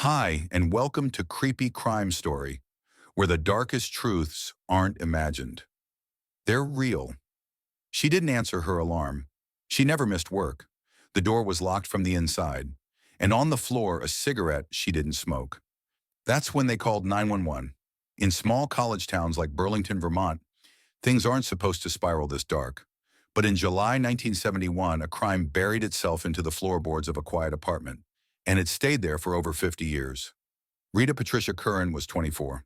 Hi, and welcome to Creepy Crime Story, where the darkest truths aren't imagined. They're real. She didn't answer her alarm. She never missed work. The door was locked from the inside, and on the floor, a cigarette she didn't smoke. That's when they called 911. In small college towns like Burlington, Vermont, things aren't supposed to spiral this dark. But in July 1971, a crime buried itself into the floorboards of a quiet apartment, and it stayed there for over 50 years. Rita Patricia Curran was 24,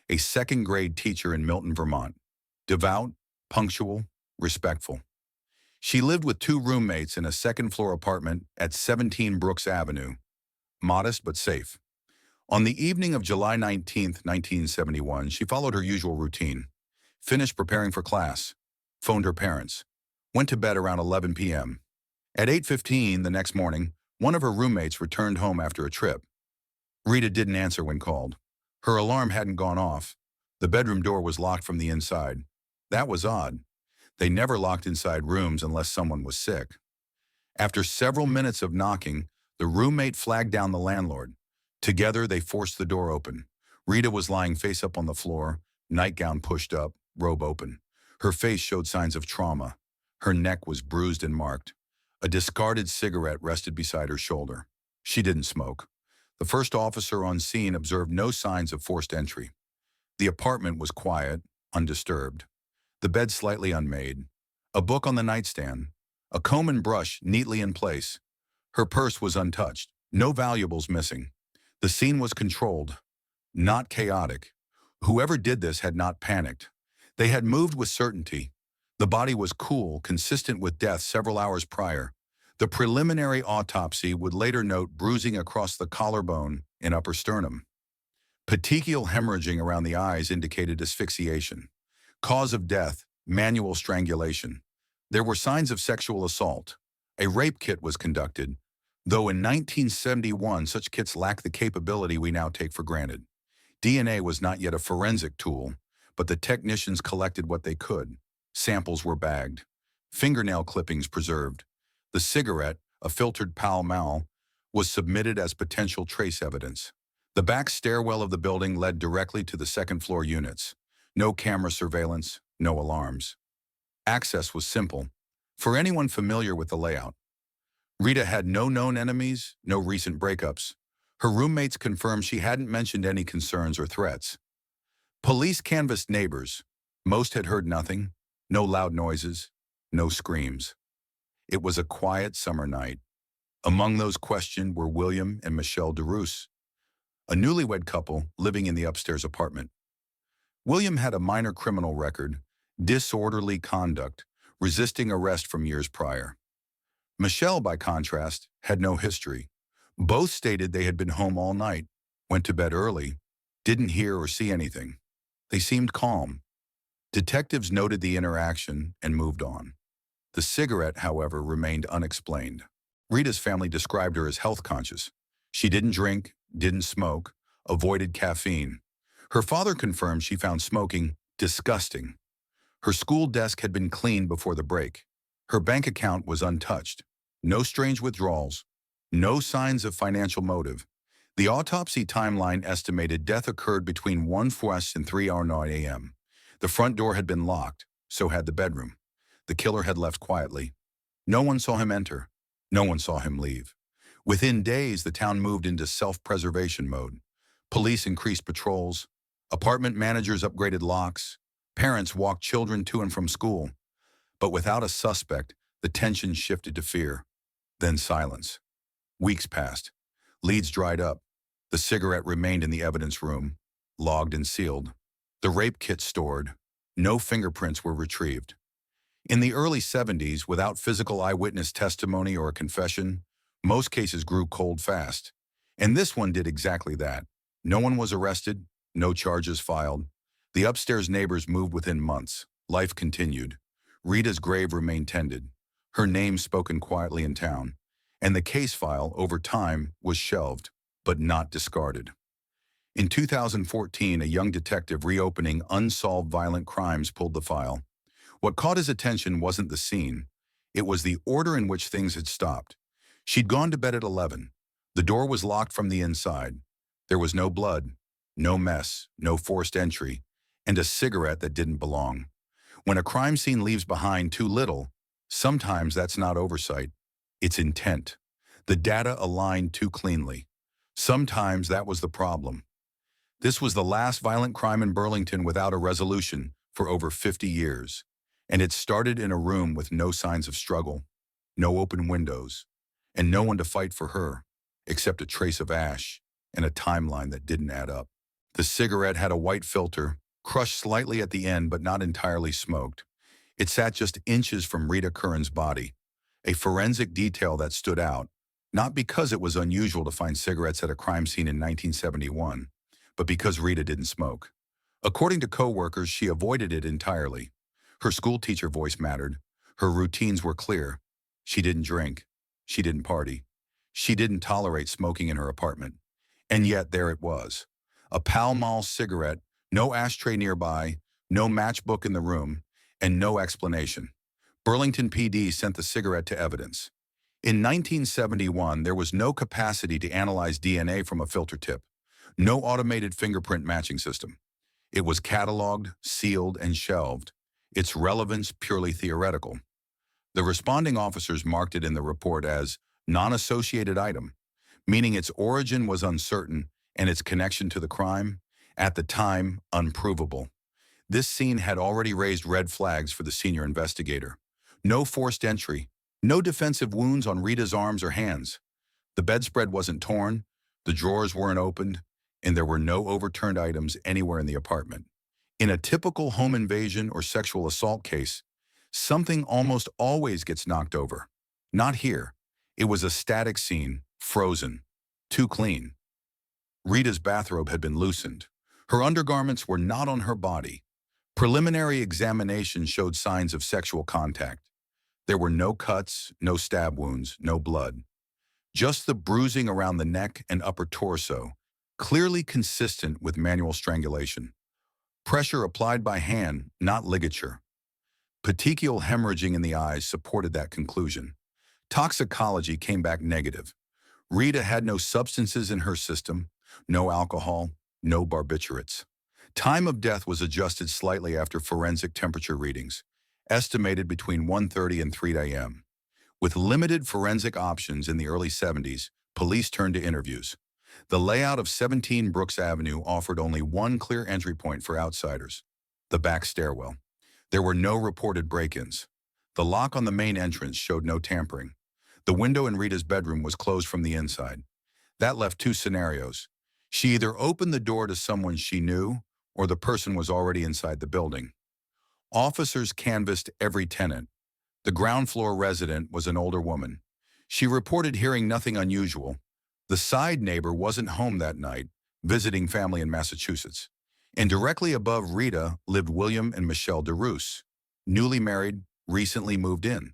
a second-grade teacher in Milton, Vermont. Devout, punctual, respectful. She lived with two roommates in a second-floor apartment at 17 Brooks Avenue. Modest but safe. On the evening of July 19th, 1971, she followed her usual routine. Finished preparing for class. Phoned her parents. Went to bed around 11 p.m. At 8:15 the next morning, one of her roommates returned home after a trip. Rita didn't answer when called. Her alarm hadn't gone off. The bedroom door was locked from the inside. That was odd. They never locked inside rooms unless someone was sick. After several minutes of knocking, the roommate flagged down the landlord. Together, they forced the door open. Rita was lying face up on the floor, nightgown pushed up, robe open. Her face showed signs of trauma. Her neck was bruised and marked. A discarded cigarette rested beside her shoulder. She didn't smoke. The first officer on scene observed no signs of forced entry. The apartment was quiet, undisturbed. The bed slightly unmade. A book on the nightstand. A comb and brush neatly in place. Her purse was untouched. No valuables missing. The scene was controlled, not chaotic. Whoever did this had not panicked. They had moved with certainty. The body was cool, consistent with death several hours prior. The preliminary autopsy would later note bruising across the collarbone and upper sternum. Petechial hemorrhaging around the eyes indicated asphyxiation. Cause of death, manual strangulation. There were signs of sexual assault. A rape kit was conducted, though in 1971 such kits lacked the capability we now take for granted. DNA was not yet a forensic tool, but the technicians collected what they could. Samples were bagged. Fingernail clippings preserved. The cigarette, a filtered Pall Mall, was submitted as potential trace evidence. The back stairwell of the building led directly to the second-floor units. No camera surveillance, no alarms. Access was simple. For anyone familiar with the layout, Rita had no known enemies, no recent breakups. Her roommates confirmed she hadn't mentioned any concerns or threats. Police canvassed neighbors. Most had heard nothing. No loud noises, no screams. It was a quiet summer night. Among those questioned were William and Michelle Daruse, a newlywed couple living in the upstairs apartment. William had a minor criminal record, disorderly conduct, resisting arrest from years prior. Michelle, by contrast, had no history. Both stated they had been home all night, went to bed early, didn't hear or see anything. They seemed calm. Detectives noted the interaction and moved on. The cigarette, however, remained unexplained. Rita's family described her as health conscious. She didn't drink, didn't smoke, avoided caffeine. Her father confirmed she found smoking disgusting. Her school desk had been cleaned before the break. Her bank account was untouched. No strange withdrawals. No signs of financial motive. The autopsy timeline estimated death occurred between 1:00 and 3:09 a.m. The front door had been locked, so had the bedroom. The killer had left quietly. No one saw him enter. No one saw him leave. Within days, the town moved into self-preservation mode. Police increased patrols. Apartment managers upgraded locks. Parents walked children to and from school. But without a suspect, the tension shifted to fear. Then silence. Weeks passed. Leads dried up. The cigarette remained in the evidence room, logged and sealed. The rape kit stored. No fingerprints were retrieved. In the early 70s, without physical eyewitness testimony or a confession, most cases grew cold fast. And this one did exactly that. No one was arrested, no charges filed. The upstairs neighbors moved within months. Life continued. Rita's grave remained tended, her name spoken quietly in town, and the case file, over time, was shelved, but not discarded. In 2014, a young detective reopening unsolved violent crimes pulled the file. What caught his attention wasn't the scene. It was the order in which things had stopped. She'd gone to bed at 11. The door was locked from the inside. There was no blood, no mess, no forced entry, and a cigarette that didn't belong. When a crime scene leaves behind too little, sometimes that's not oversight, it's intent. The data aligned too cleanly. Sometimes that was the problem. This was the last violent crime in Burlington without a resolution for over 50 years. And it started in a room with no signs of struggle, no open windows, and no one to fight for her, except a trace of ash and a timeline that didn't add up. The cigarette had a white filter, crushed slightly at the end but not entirely smoked. It sat just inches from Rita Curran's body, a forensic detail that stood out, not because it was unusual to find cigarettes at a crime scene in 1971, but because Rita didn't smoke. According to co-workers, she avoided it entirely. Her school teacher voice mattered. Her routines were clear. She didn't drink. She didn't party. She didn't tolerate smoking in her apartment. And yet there it was. A Pall Mall cigarette, no ashtray nearby, no matchbook in the room, and no explanation. Burlington PD sent the cigarette to evidence. In 1971, there was no capacity to analyze DNA from a filter tip, no automated fingerprint matching system. It was cataloged, sealed, and shelved, its relevance purely theoretical. The responding officers marked it in the report as non-associated item, meaning its origin was uncertain and its connection to the crime, at the time, unprovable. This scene had already raised red flags for the senior investigator. No forced entry, no defensive wounds on Rita's arms or hands. The bedspread wasn't torn, the drawers weren't opened, and there were no overturned items anywhere in the apartment. In a typical home invasion or sexual assault case, something almost always gets knocked over. Not here. It was a static scene, frozen, too clean. Rita's bathrobe had been loosened. Her undergarments were not on her body. Preliminary examination showed signs of sexual contact. There were no cuts, no stab wounds, no blood. Just the bruising around the neck and upper torso, clearly consistent with manual strangulation. Pressure applied by hand, not ligature. Petechial hemorrhaging in the eyes supported that conclusion. Toxicology came back negative. Rita had no substances in her system, no alcohol, no barbiturates. Time of death was adjusted slightly after forensic temperature readings, estimated between 1:30 and 3 a.m. With limited forensic options in the early 70s, police turned to interviews. The layout of 17 Brooks Avenue offered only one clear entry point for outsiders: the back stairwell. There were no reported break-ins. The lock on the main entrance showed no tampering. The window in Rita's bedroom was closed from the inside. That left two scenarios. She either opened the door to someone she knew, or the person was already inside the building. Officers canvassed every tenant. The ground floor resident was an older woman. She reported hearing nothing unusual. The side neighbor wasn't home that night, visiting family in Massachusetts. And directly above Rita lived William and Michelle Daruse, newly married, recently moved in.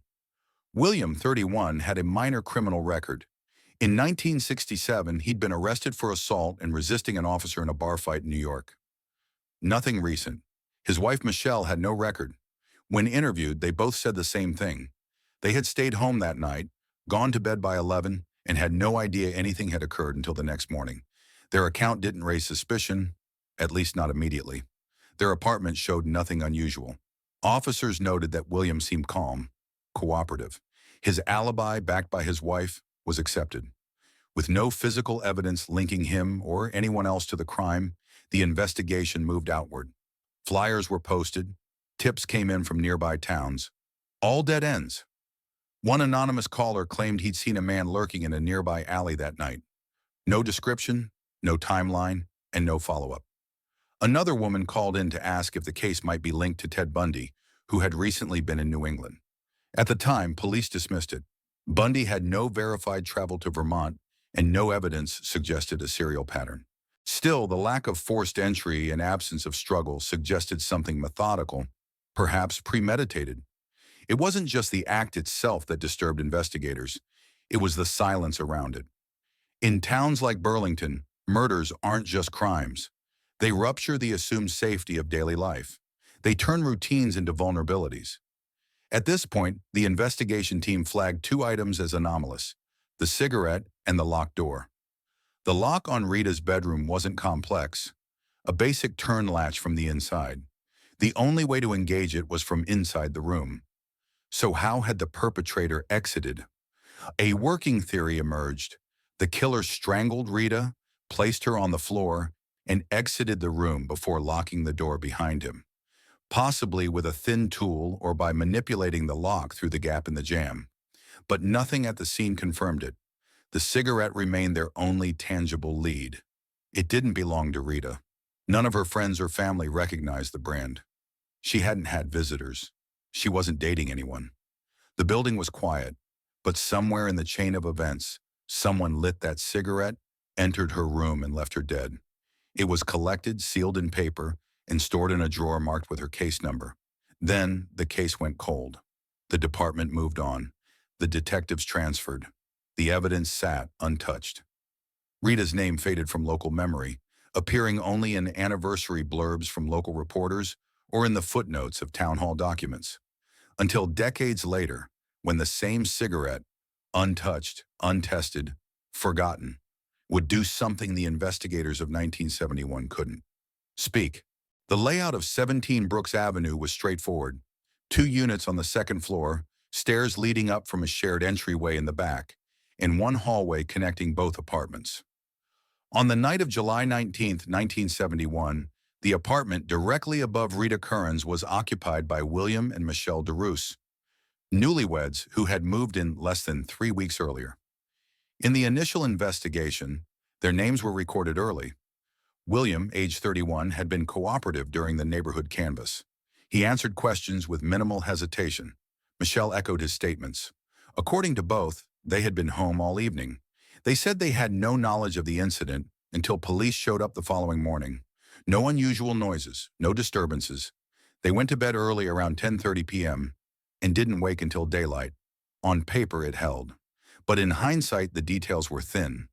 William, 31, had a minor criminal record. In 1967, he'd been arrested for assault and resisting an officer in a bar fight in New York. Nothing recent. His wife Michelle had no record. When interviewed, they both said the same thing. They had stayed home that night, gone to bed by 11, and had no idea anything had occurred until the next morning. Their account didn't raise suspicion, at least not immediately. Their apartment showed nothing unusual. Officers noted that William seemed calm, cooperative. His alibi, backed by his wife, was accepted. With no physical evidence linking him or anyone else to the crime, the investigation moved outward. Flyers were posted. Tips came in from nearby towns. All dead ends. One anonymous caller claimed he'd seen a man lurking in a nearby alley that night. No description, no timeline, and no follow-up. Another woman called in to ask if the case might be linked to Ted Bundy, who had recently been in New England. At the time, police dismissed it. Bundy had no verified travel to Vermont, and no evidence suggested a serial pattern. Still, the lack of forced entry and absence of struggle suggested something methodical, perhaps premeditated. It wasn't just the act itself that disturbed investigators. It was the silence around it. In towns like Burlington, murders aren't just crimes. They rupture the assumed safety of daily life. They turn routines into vulnerabilities. At this point, the investigation team flagged two items as anomalous: the cigarette and the locked door. The lock on Rita's bedroom wasn't complex, a basic turn latch from the inside. The only way to engage it was from inside the room. So how had the perpetrator exited? A working theory emerged. The killer strangled Rita, placed her on the floor, and exited the room before locking the door behind him, possibly with a thin tool or by manipulating the lock through the gap in the jamb. But nothing at the scene confirmed it. The cigarette remained their only tangible lead. It didn't belong to Rita. None of her friends or family recognized the brand. She hadn't had visitors. She wasn't dating anyone. The building was quiet, but somewhere in the chain of events, someone lit that cigarette, entered her room, and left her dead. It was collected, sealed in paper, and stored in a drawer marked with her case number. Then the case went cold. The department moved on. The detectives transferred. The evidence sat untouched. Rita's name faded from local memory, appearing only in anniversary blurbs from local reporters or in the footnotes of town hall documents. Until decades later, when the same cigarette, untouched, untested, forgotten, would do something the investigators of 1971 couldn't. Speak. The layout of 17 Brooks Avenue was straightforward. 2 units on the second floor, stairs leading up from a shared entryway in the back, and one hallway connecting both apartments. On the night of July 19, 1971, the apartment directly above Rita Curran's was occupied by William and Michelle Daruse, newlyweds who had moved in less than 3 weeks earlier. In the initial investigation, their names were recorded early. William, age 31, had been cooperative during the neighborhood canvass. He answered questions with minimal hesitation. Michelle echoed his statements. According to both, they had been home all evening. They said they had no knowledge of the incident until police showed up the following morning. No unusual noises, no disturbances. They went to bed early around 10:30 p.m. and didn't wake until daylight. On paper, it held. But in hindsight, the details were thin.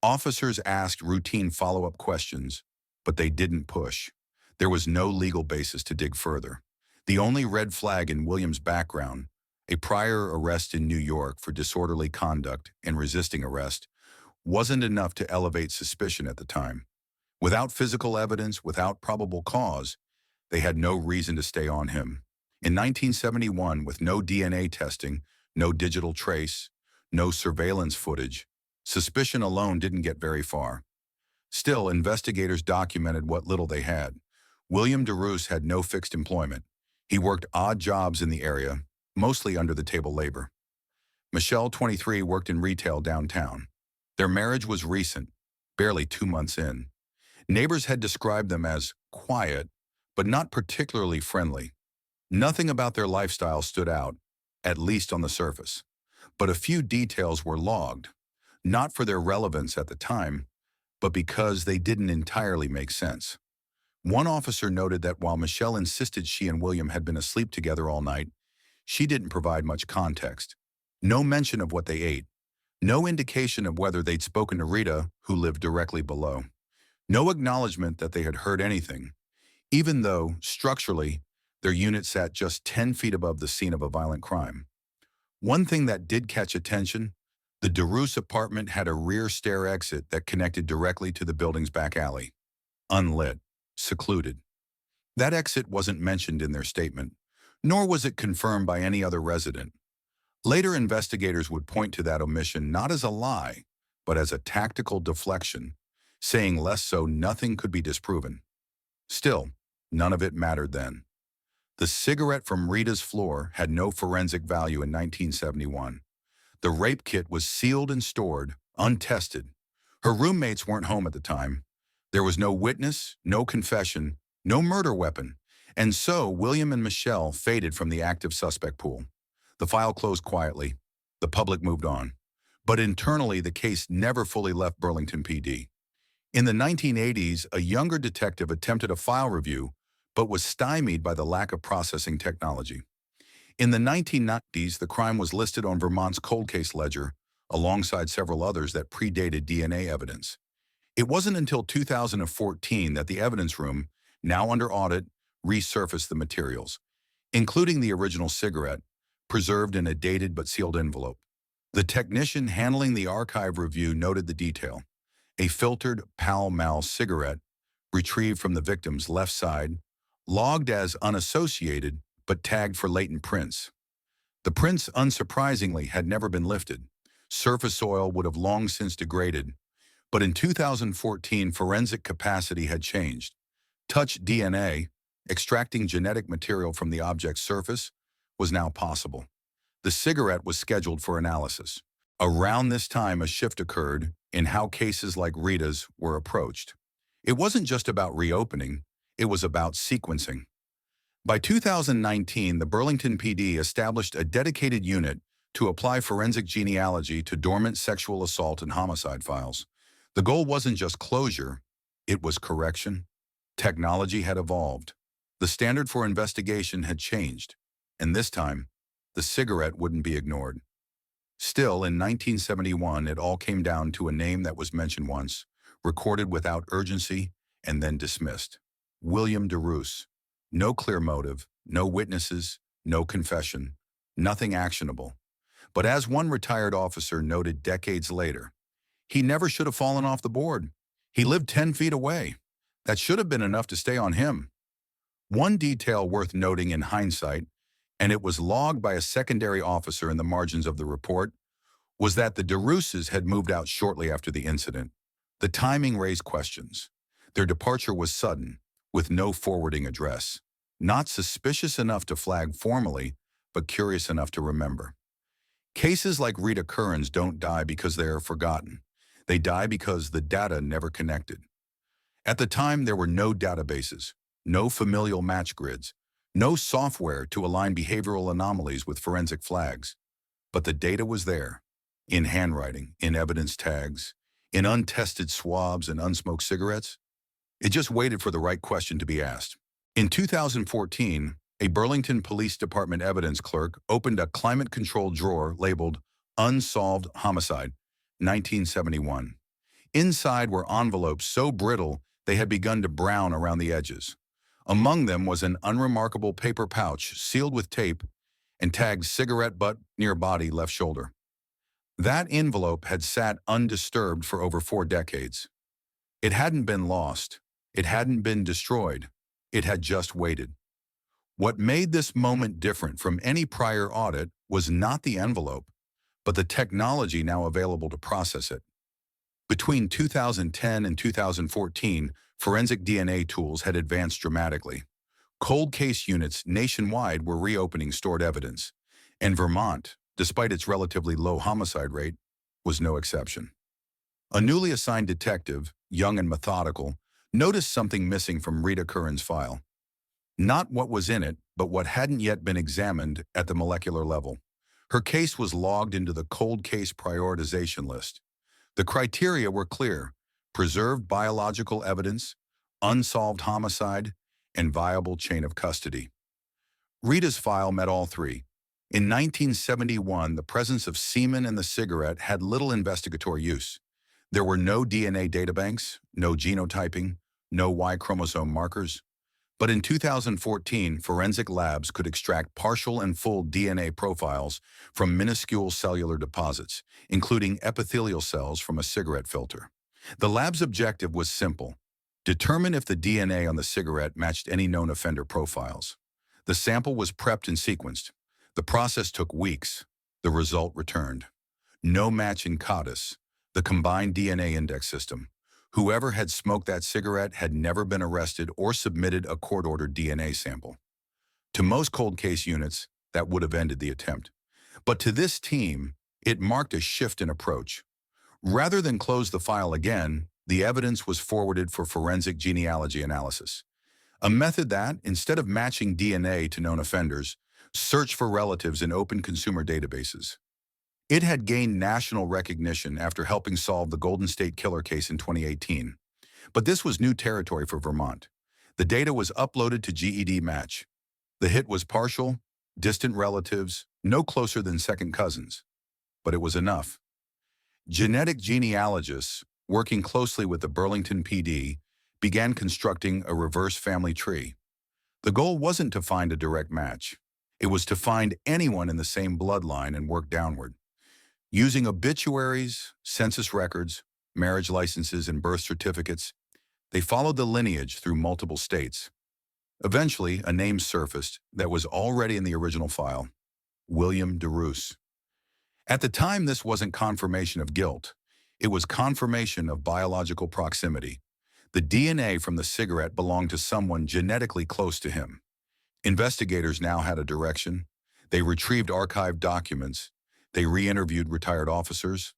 Officers asked routine follow-up questions, but they didn't push. There was no legal basis to dig further. The only red flag in William's background, a prior arrest in New York for disorderly conduct and resisting arrest, wasn't enough to elevate suspicion at the time. Without physical evidence, without probable cause, they had no reason to stay on him. In 1971, with no DNA testing, no digital trace, no surveillance footage, suspicion alone didn't get very far. Still, investigators documented what little they had. William Daruse had no fixed employment. He worked odd jobs in the area, mostly under-the-table labor. Michelle, 23, worked in retail downtown. Their marriage was recent, barely 2 months in. Neighbors had described them as quiet, but not particularly friendly. Nothing about their lifestyle stood out, at least on the surface. But a few details were logged, not for their relevance at the time, but because they didn't entirely make sense. One officer noted that while Michelle insisted she and William had been asleep together all night, she didn't provide much context. No mention of what they ate. No indication of whether they'd spoken to Rita, who lived directly below. No acknowledgement that they had heard anything, even though, structurally, their unit sat just 10 feet above the scene of a violent crime. One thing that did catch attention, the Daruse apartment had a rear stair exit that connected directly to the building's back alley. Unlit, secluded. That exit wasn't mentioned in their statement, nor was it confirmed by any other resident. Later investigators would point to that omission not as a lie, but as a tactical deflection, saying less so nothing could be disproven. Still, none of it mattered then. The cigarette from Rita's floor had no forensic value in 1971. The rape kit was sealed and stored, untested. Her roommates weren't home at the time. There was no witness, no confession, no murder weapon, and so William and Michelle faded from the active suspect pool. The file closed quietly. The public moved on. But internally, the case never fully left Burlington PD. In the 1980s, a younger detective attempted a file review, but was stymied by the lack of processing technology. In the 1990s, the crime was listed on Vermont's cold case ledger, alongside several others that predated DNA evidence. It wasn't until 2014 that the evidence room, now under audit, resurfaced the materials, including the original cigarette, preserved in a dated but sealed envelope. The technician handling the archive review noted the detail. a filtered Pall Mall cigarette retrieved from the victim's left side, logged as unassociated but tagged for latent prints. The prints, unsurprisingly, had never been lifted. Surface oil would have long since degraded, but in 2014, forensic capacity had changed. Touch DNA, extracting genetic material from the object's surface, was now possible. The cigarette was scheduled for analysis. Around this time, a shift occurred in how cases like Rita's were approached. It wasn't just about reopening, it was about sequencing. By 2019, the Burlington PD established a dedicated unit to apply forensic genealogy to dormant sexual assault and homicide files. The goal wasn't just closure, it was correction. Technology had evolved. The standard for investigation had changed, and this time, the cigarette wouldn't be ignored. Still, in 1971, it all came down to a name that was mentioned once, recorded without urgency, and then dismissed. William Daruse. No clear motive, no witnesses, no confession, nothing actionable. But as one retired officer noted decades later, he never should have fallen off the board. He lived 10 feet away. That should have been enough to stay on him. One detail worth noting in hindsight, and it was logged by a secondary officer in the margins of the report, was that the Daruses had moved out shortly after the incident. The timing raised questions. Their departure was sudden, with no forwarding address. Not suspicious enough to flag formally, but curious enough to remember. Cases like Rita Curran's don't die because they are forgotten. They die because the data never connected. At the time, there were no databases, no familial match grids, no software to align behavioral anomalies with forensic flags. But the data was there, in handwriting, in evidence tags, in untested swabs and unsmoked cigarettes. It just waited for the right question to be asked. In 2014, a Burlington Police Department evidence clerk opened a climate-controlled drawer labeled Unsolved Homicide, 1971. Inside were envelopes so brittle they had begun to brown around the edges. Among them was an unremarkable paper pouch sealed with tape and tagged cigarette butt near body left shoulder. That envelope had sat undisturbed for over 4 decades. It hadn't been lost. It hadn't been destroyed. It had just waited. What made this moment different from any prior audit was not the envelope, but the technology now available to process it. Between 2010 and 2014, forensic DNA tools had advanced dramatically. Cold case units nationwide were reopening stored evidence, and Vermont, despite its relatively low homicide rate, was no exception. A newly assigned detective, young and methodical, noticed something missing from Rita Curran's file. Not what was in it, but what hadn't yet been examined at the molecular level. Her case was logged into the cold case prioritization list. The criteria were clear: preserved biological evidence, unsolved homicide, and viable chain of custody. Rita's file met all three. In 1971, the presence of semen in the cigarette had little investigatory use. There were no DNA databanks, no genotyping, no Y chromosome markers. But in 2014, forensic labs could extract partial and full DNA profiles from minuscule cellular deposits, including epithelial cells from a cigarette filter. The lab's objective was simple: determine if the DNA on the cigarette matched any known offender profiles. The sample was prepped and sequenced. The process took weeks. The result returned. No match in CODIS, the Combined DNA Index System. Whoever had smoked that cigarette had never been arrested or submitted a court-ordered DNA sample. To most cold case units, that would have ended the attempt. But to this team, it marked a shift in approach. Rather than close the file again, the evidence was forwarded for forensic genealogy analysis. A method that, instead of matching DNA to known offenders, searched for relatives in open consumer databases. It had gained national recognition after helping solve the Golden State Killer case in 2018. But this was new territory for Vermont. The data was uploaded to GED Match. The hit was partial, distant relatives, no closer than second cousins. But it was enough. Genetic genealogists, working closely with the Burlington PD, began constructing a reverse family tree. The goal wasn't to find a direct match. It was to find anyone in the same bloodline and work downward. Using obituaries, census records, marriage licenses, and birth certificates. They followed the lineage through multiple states. Eventually, a name surfaced that was already in the original file: William Daruse. At the time, this wasn't confirmation of guilt. It was confirmation of biological proximity. The DNA from the cigarette belonged to someone genetically close to him. Investigators now had a direction. They retrieved archived documents. They re-interviewed retired officers.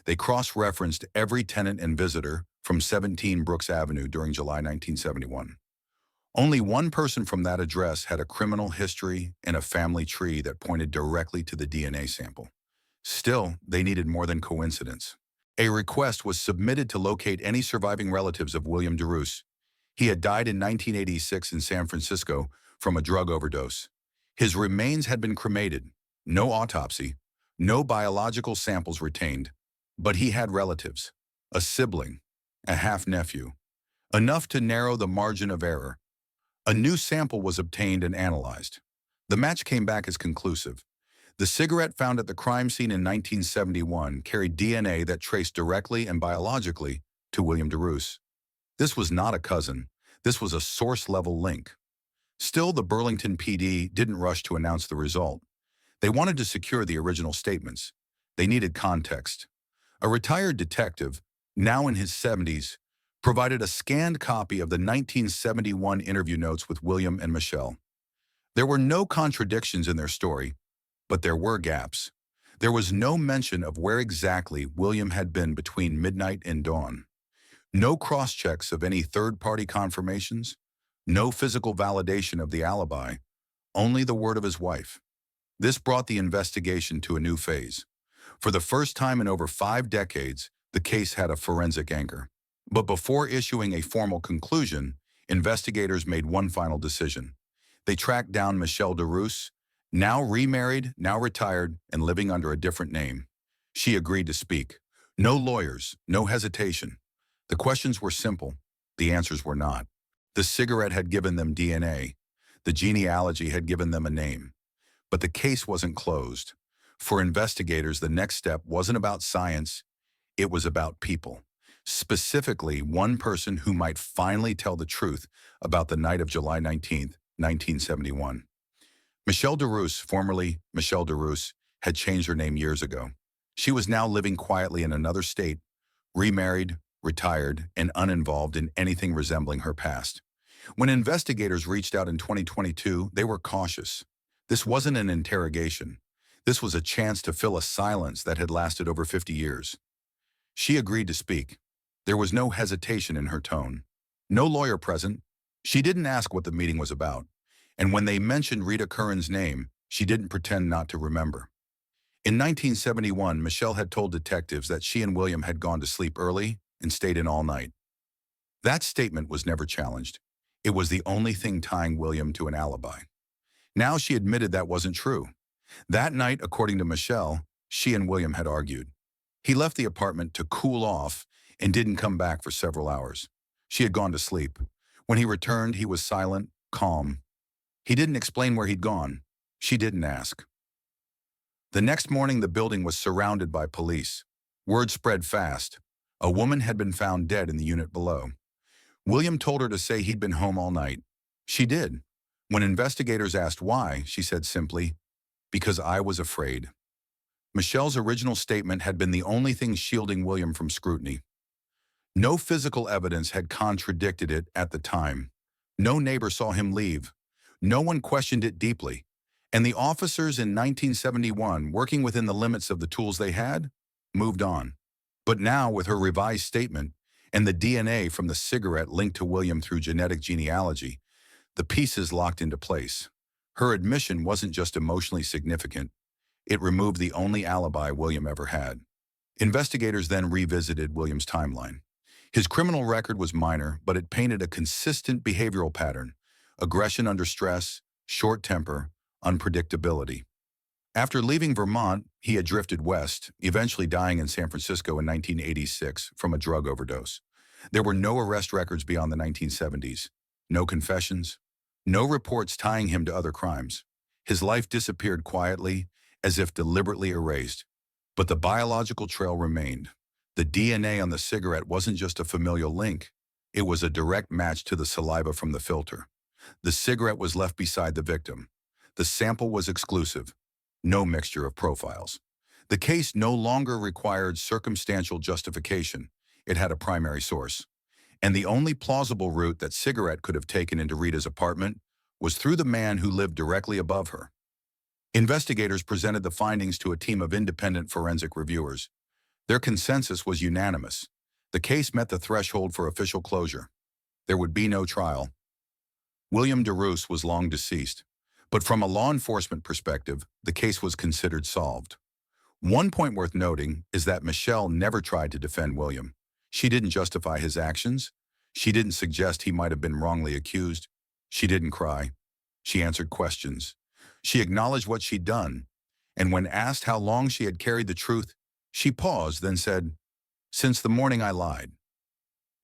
They cross-referenced every tenant and visitor from 17 Brooks Avenue during July 1971. Only one person from that address had a criminal history and a family tree that pointed directly to the DNA sample. Still, they needed more than coincidence. A request was submitted to locate any surviving relatives of William Daruse. He had died in 1986 in San Francisco from a drug overdose. His remains had been cremated, no autopsy, no biological samples retained, but he had relatives, a sibling, a half-nephew, enough to narrow the margin of error. A new sample was obtained and analyzed. The match came back as conclusive. The cigarette found at the crime scene in 1971 carried DNA that traced directly and biologically to William Daruse. This was not a cousin. This was a source-level link. Still, the Burlington PD didn't rush to announce the result. They wanted to secure the original statements. They needed context. A retired detective, now in his 70s, provided a scanned copy of the 1971 interview notes with William and Michelle. There were no contradictions in their story, but there were gaps. There was no mention of where exactly William had been between midnight and dawn. No cross-checks of any third-party confirmations. No physical validation of the alibi. Only the word of his wife. This brought the investigation to a new phase. For the first time in over 5 decades, the case had a forensic anchor. But before issuing a formal conclusion, investigators made one final decision. They tracked down Michelle Daruse, now remarried, now retired, and living under a different name. She agreed to speak. No lawyers, no hesitation. The questions were simple. The answers were not. The cigarette had given them DNA. The genealogy had given them a name. But the case wasn't closed. For investigators, the next step wasn't about science. It was about people. Specifically, one person who might finally tell the truth about the night of July 19th, 1971. Michelle Daruse, formerly Michelle Daruse, had changed her name years ago. She was now living quietly in another state, remarried, retired, and uninvolved in anything resembling her past. When investigators reached out in 2022, they were cautious. This wasn't an interrogation. This was a chance to fill a silence that had lasted over 50 years. She agreed to speak. There was no hesitation in her tone. No lawyer present. She didn't ask what the meeting was about. And when they mentioned Rita Curran's name, she didn't pretend not to remember. In 1971, Michelle had told detectives that she and William had gone to sleep early and stayed in all night. That statement was never challenged. It was the only thing tying William to an alibi. Now she admitted that wasn't true. That night, according to Michelle, she and William had argued. He left the apartment to cool off and didn't come back for several hours. She had gone to sleep. When he returned, he was silent, calm. He didn't explain where he'd gone. She didn't ask. The next morning, the building was surrounded by police. Word spread fast. A woman had been found dead in the unit below. William told her to say he'd been home all night. She did. When investigators asked why, she said simply, "Because I was afraid." Michelle's original statement had been the only thing shielding William from scrutiny. No physical evidence had contradicted it at the time. No neighbor saw him leave. No one questioned it deeply. And the officers in 1971, working within the limits of the tools they had, moved on. But now, with her revised statement and the DNA from the cigarette linked to William through genetic genealogy, the pieces locked into place. Her admission wasn't just emotionally significant. It removed the only alibi William ever had. Investigators then revisited William's timeline. His criminal record was minor, but it painted a consistent behavioral pattern: aggression under stress, short temper, unpredictability. After leaving Vermont, he had drifted west, eventually dying in San Francisco in 1986 from a drug overdose. There were no arrest records beyond the 1970s, no confessions, no reports tying him to other crimes. His life disappeared quietly, as if deliberately erased. But the biological trail remained. The DNA on the cigarette wasn't just a familial link. It was a direct match to the saliva from the filter. The cigarette was left beside the victim. The sample was exclusive. No mixture of profiles. The case no longer required circumstantial justification. It had a primary source. And the only plausible route that cigarette could have taken into Rita's apartment was through the man who lived directly above her. Investigators presented the findings to a team of independent forensic reviewers. Their consensus was unanimous. The case met the threshold for official closure. There would be no trial. William Daruse was long deceased, but from a law enforcement perspective, the case was considered solved. One point worth noting is that Michelle never tried to defend William. She didn't justify his actions. She didn't suggest he might have been wrongly accused. She didn't cry. She answered questions. She acknowledged what she'd done, and when asked how long she had carried the truth, she paused, then said, "Since the morning I lied."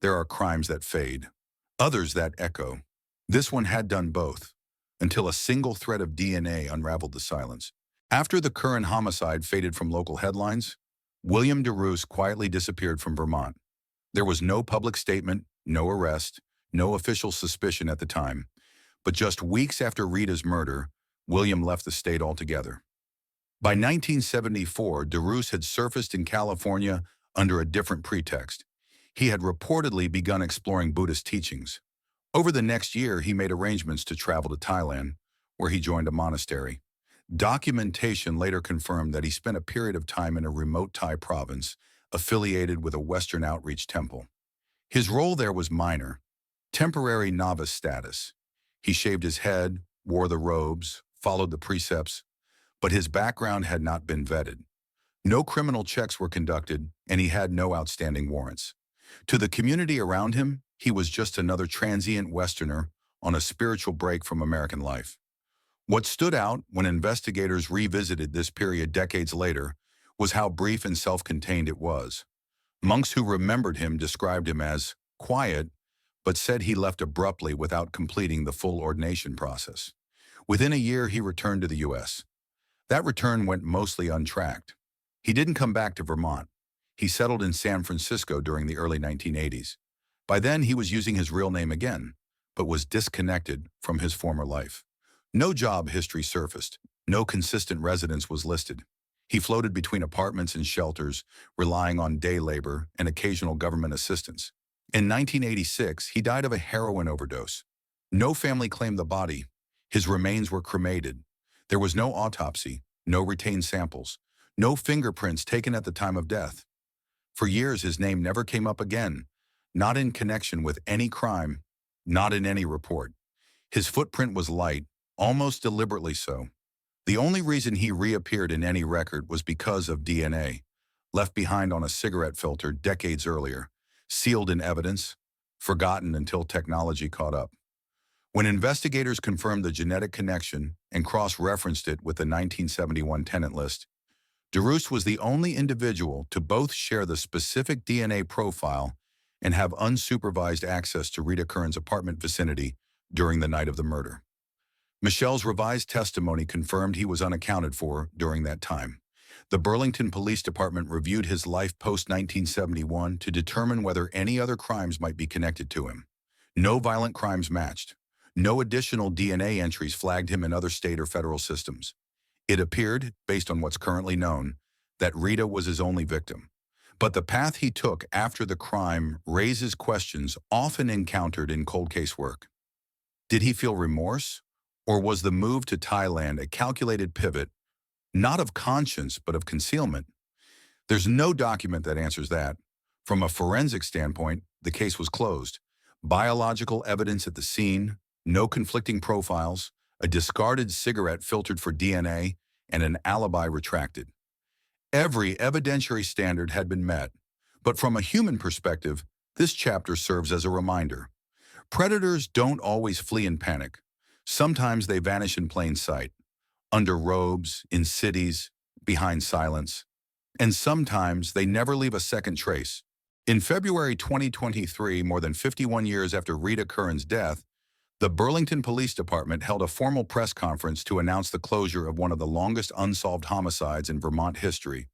There are crimes that fade, others that echo. This one had done both, until a single thread of DNA unraveled the silence. After the current homicide faded from local headlines, William Daruse quietly disappeared from Vermont. There was no public statement, no arrest, no official suspicion at the time. But just weeks after Rita's murder, William left the state altogether. By 1974, Daruse had surfaced in California under a different pretext. He had reportedly begun exploring Buddhist teachings. Over the next year, he made arrangements to travel to Thailand, where he joined a monastery. Documentation later confirmed that he spent a period of time in a remote Thai province affiliated with a Western outreach temple. His role there was minor, temporary novice status. He shaved his head, wore the robes, followed the precepts, but his background had not been vetted. No criminal checks were conducted, and he had no outstanding warrants. To the community around him, he was just another transient Westerner on a spiritual break from American life. What stood out when investigators revisited this period decades later was how brief and self-contained it was. Monks who remembered him described him as quiet, but said he left abruptly without completing the full ordination process. Within a year, he returned to the U.S. That return went mostly untracked. He didn't come back to Vermont. He settled in San Francisco during the early 1980s. By then, he was using his real name again, but was disconnected from his former life. No job history surfaced. No consistent residence was listed. He floated between apartments and shelters, relying on day labor and occasional government assistance. In 1986, he died of a heroin overdose. No family claimed the body. His remains were cremated. There was no autopsy, no retained samples, no fingerprints taken at the time of death. For years, his name never came up again, not in connection with any crime, not in any report. His footprint was light, almost deliberately so. The only reason he reappeared in any record was because of DNA, left behind on a cigarette filter decades earlier, sealed in evidence, forgotten until technology caught up. When investigators confirmed the genetic connection and cross-referenced it with the 1971 tenant list, Daruse was the only individual to both share the specific DNA profile and have unsupervised access to Rita Kern's apartment vicinity during the night of the murder. Michelle's revised testimony confirmed he was unaccounted for during that time. The Burlington Police Department reviewed his life post-1971 to determine whether any other crimes might be connected to him. No violent crimes matched. No additional DNA entries flagged him in other state or federal systems. It appeared, based on what's currently known, that Rita was his only victim. But the path he took after the crime raises questions often encountered in cold case work. Did he feel remorse? Or was the move to Thailand a calculated pivot, not of conscience, but of concealment? There's no document that answers that. From a forensic standpoint, the case was closed. Biological evidence at the scene, no conflicting profiles, a discarded cigarette filtered for DNA, and an alibi retracted. Every evidentiary standard had been met. But from a human perspective, this chapter serves as a reminder. Predators don't always flee in panic. Sometimes they vanish in plain sight, under robes, in cities, behind silence. And sometimes they never leave a second trace. In February 2023, more than 51 years after Rita Kern's death, the Burlington Police Department held a formal press conference to announce the closure of one of the longest unsolved homicides in Vermont history.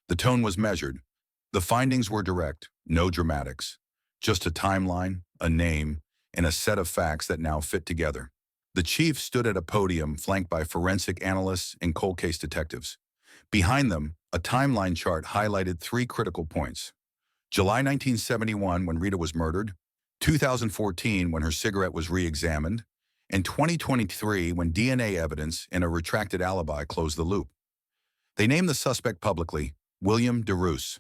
The tone was measured, The findings were direct, no dramatics. Just a timeline, a name, and a set of facts that now fit together. The chief stood at a podium flanked by forensic analysts and cold case detectives. Behind them, a timeline chart highlighted three critical points. July 1971, when Rita was murdered, 2014, when her cigarette was re-examined, and 2023, when DNA evidence and a retracted alibi closed the loop. They named the suspect publicly, William Daruse.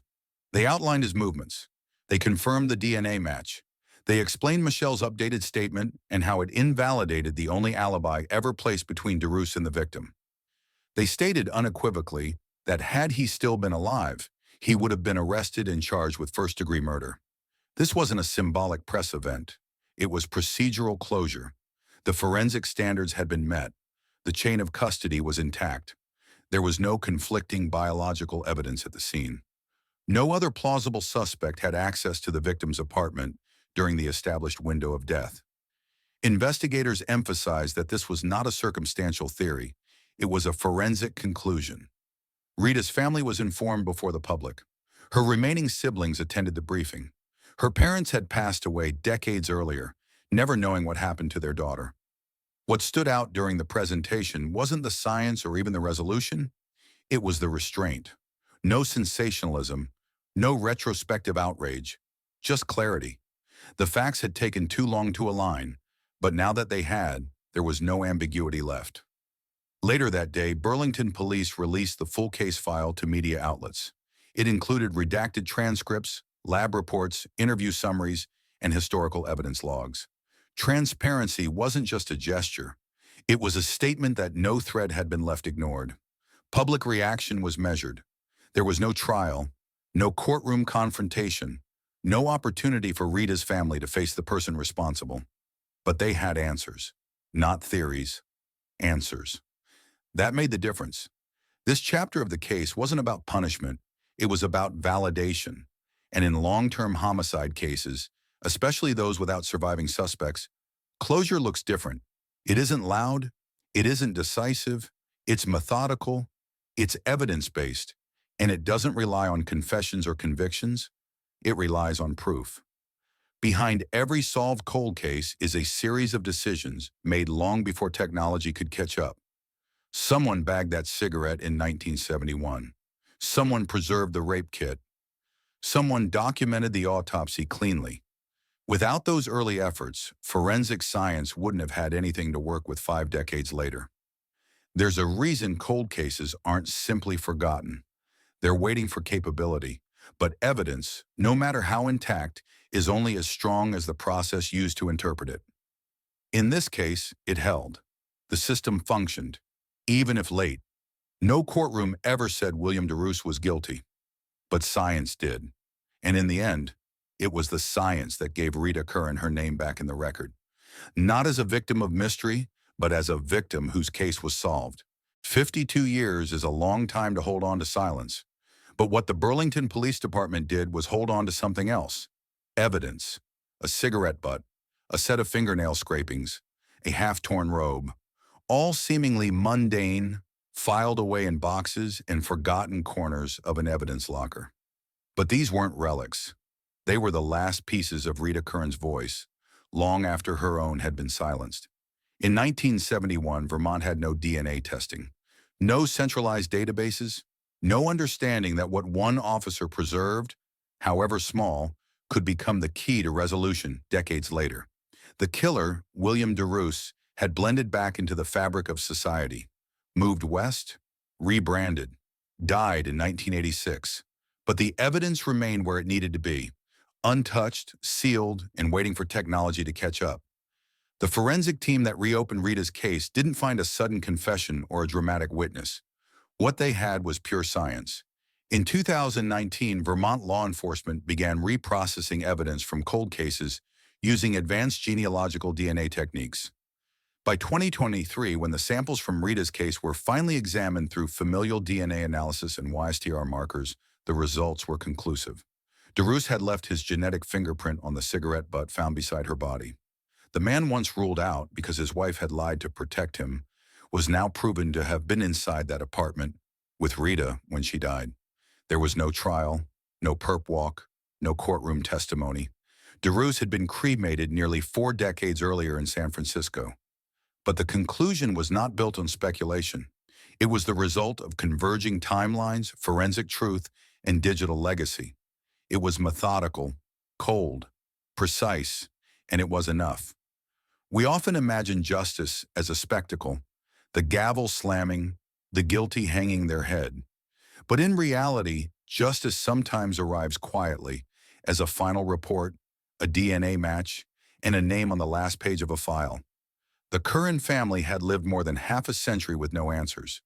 They outlined his movements. They confirmed the DNA match. They explained Michelle's updated statement and how it invalidated the only alibi ever placed between Daruse and the victim. They stated unequivocally that had he still been alive, he would have been arrested and charged with first-degree murder. This wasn't a symbolic press event. It was procedural closure. The forensic standards had been met. The chain of custody was intact. There was no conflicting biological evidence at the scene. No other plausible suspect had access to the victim's apartment during the established window of death. Investigators emphasized that this was not a circumstantial theory. It was a forensic conclusion. Rita's family was informed before the public. Her remaining siblings attended the briefing. Her parents had passed away decades earlier, never knowing what happened to their daughter. What stood out during the presentation wasn't the science or even the resolution. It was the restraint. No sensationalism, no retrospective outrage, just clarity. The facts had taken too long to align, but now that they had, there was no ambiguity left. Later that day, Burlington police released the full case file to media outlets. It included redacted transcripts, lab reports, interview summaries, and historical evidence logs. Transparency wasn't just a gesture. It was a statement that no thread had been left ignored. Public reaction was measured. There was no trial, no courtroom confrontation, no opportunity for Rita's family to face the person responsible. But they had answers, not theories, answers. That made the difference. This chapter of the case wasn't about punishment. It was about validation. And in long-term homicide cases, especially those without surviving suspects, closure looks different. It isn't loud, it isn't decisive, it's methodical, it's evidence-based, and it doesn't rely on confessions or convictions, it relies on proof. Behind every solved cold case is a series of decisions made long before technology could catch up. Someone bagged that cigarette in 1971. Someone preserved the rape kit. Someone documented the autopsy cleanly. Without those early efforts, forensic science wouldn't have had anything to work with 5 decades later. There's a reason cold cases aren't simply forgotten. They're waiting for capability. But evidence, no matter how intact, is only as strong as the process used to interpret it. In this case, it held. The system functioned, even if late. No courtroom ever said William Daruse was guilty. But science did. And in the end, it was the science that gave Rita Curran her name back in the record. Not as a victim of mystery, but as a victim whose case was solved. 52 years is a long time to hold on to silence. But what the Burlington Police Department did was hold on to something else. Evidence. A cigarette butt, a set of fingernail scrapings, a half-torn robe. All seemingly mundane, filed away in boxes and forgotten corners of an evidence locker. But these weren't relics. They were the last pieces of Rita Curran's voice, long after her own had been silenced. In 1971, Vermont had no DNA testing, no centralized databases, no understanding that what one officer preserved, however small, could become the key to resolution decades later. The killer, William Daruse, had blended back into the fabric of society, moved west, rebranded, died in 1986. But the evidence remained where it needed to be, untouched, sealed, and waiting for technology to catch up. The forensic team that reopened Rita's case didn't find a sudden confession or a dramatic witness. What they had was pure science. In 2019, Vermont law enforcement began reprocessing evidence from cold cases using advanced genealogical DNA techniques. By 2023, when the samples from Rita's case were finally examined through familial DNA analysis and YSTR markers, the results were conclusive. Daruse had left his genetic fingerprint on the cigarette butt found beside her body. The man once ruled out because his wife had lied to protect him was now proven to have been inside that apartment with Rita when she died. There was no trial, No perp walk, no courtroom testimony. Daruse had been cremated nearly 4 decades earlier in San Francisco. But the conclusion was not built on speculation. It was the result of converging timelines, forensic truth, and digital legacy. It was methodical, cold, precise, and it was enough. We often imagine justice as a spectacle, the gavel slamming, the guilty hanging their head. But in reality, justice sometimes arrives quietly as a final report, a DNA match, and a name on the last page of a file. The Curran family had lived more than half a century with no answers.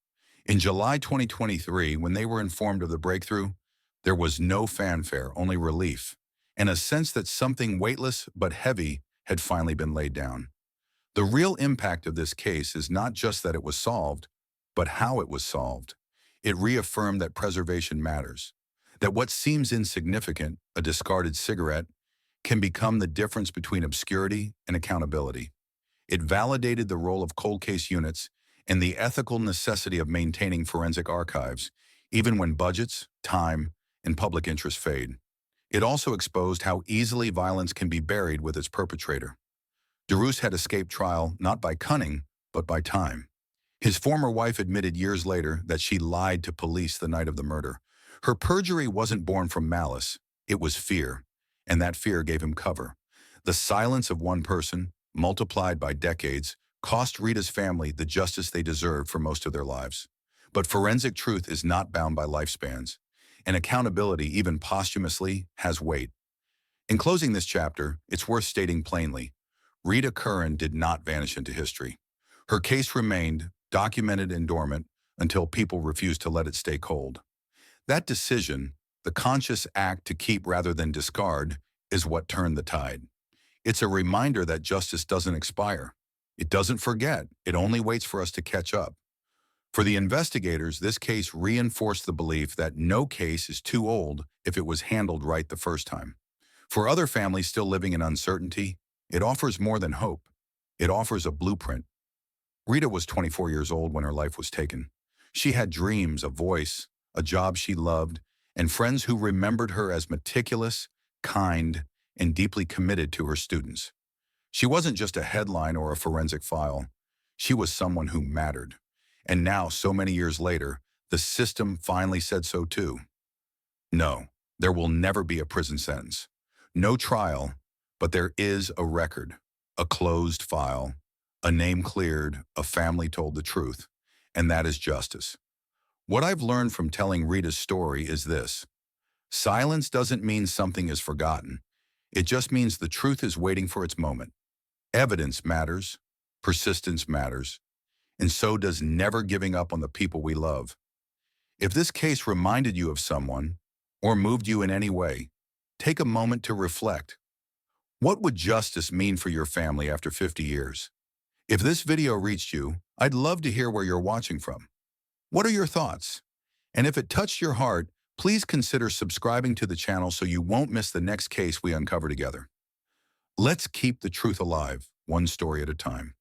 In July 2023, when they were informed of the breakthrough, there was no fanfare, only relief, and a sense that something weightless but heavy had finally been laid down. The real impact of this case is not just that it was solved, but how it was solved. It reaffirmed that preservation matters, that what seems insignificant, a discarded cigarette, can become the difference between obscurity and accountability. It validated the role of cold case units and the ethical necessity of maintaining forensic archives, even when budgets, time, and public interest fade. It also exposed how easily violence can be buried with its perpetrator. Daruse had escaped trial not by cunning, but by time. His former wife admitted years later that she lied to police the night of the murder. Her perjury wasn't born from malice, it was fear, and that fear gave him cover. The silence of one person, multiplied by decades, cost Rita's family the justice they deserved for most of their lives. But forensic truth is not bound by lifespans, and accountability, even posthumously, has weight. In closing this chapter, it's worth stating plainly, Rita Curran did not vanish into history. Her case remained documented and dormant until people refused to let it stay cold. That decision, the conscious act to keep rather than discard, is what turned the tide. It's a reminder that justice doesn't expire. It doesn't forget. It only waits for us to catch up. For the investigators, this case reinforced the belief that no case is too old if it was handled right the first time. For other families still living in uncertainty, it offers more than hope. It offers a blueprint. Rita was 24 years old when her life was taken. She had dreams, a voice, a job she loved, and friends who remembered her as meticulous, kind, and deeply committed to her students. She wasn't just a headline or a forensic file. She was someone who mattered. And now, so many years later, the system finally said so too. No, there will never be a prison sentence. No trial, but there is a record, a closed file, a name cleared, a family told the truth, and that is justice. What I've learned from telling Rita's story is this. Silence doesn't mean something is forgotten. It just means the truth is waiting for its moment. Evidence matters, persistence matters, and so does never giving up on the people we love. If this case reminded you of someone, or moved you in any way, take a moment to reflect. What would justice mean for your family after 50 years? If this video reached you, I'd love to hear where you're watching from. What are your thoughts? And if it touched your heart, please consider subscribing to the channel so you won't miss the next case we uncover together. Let's keep the truth alive, one story at a time.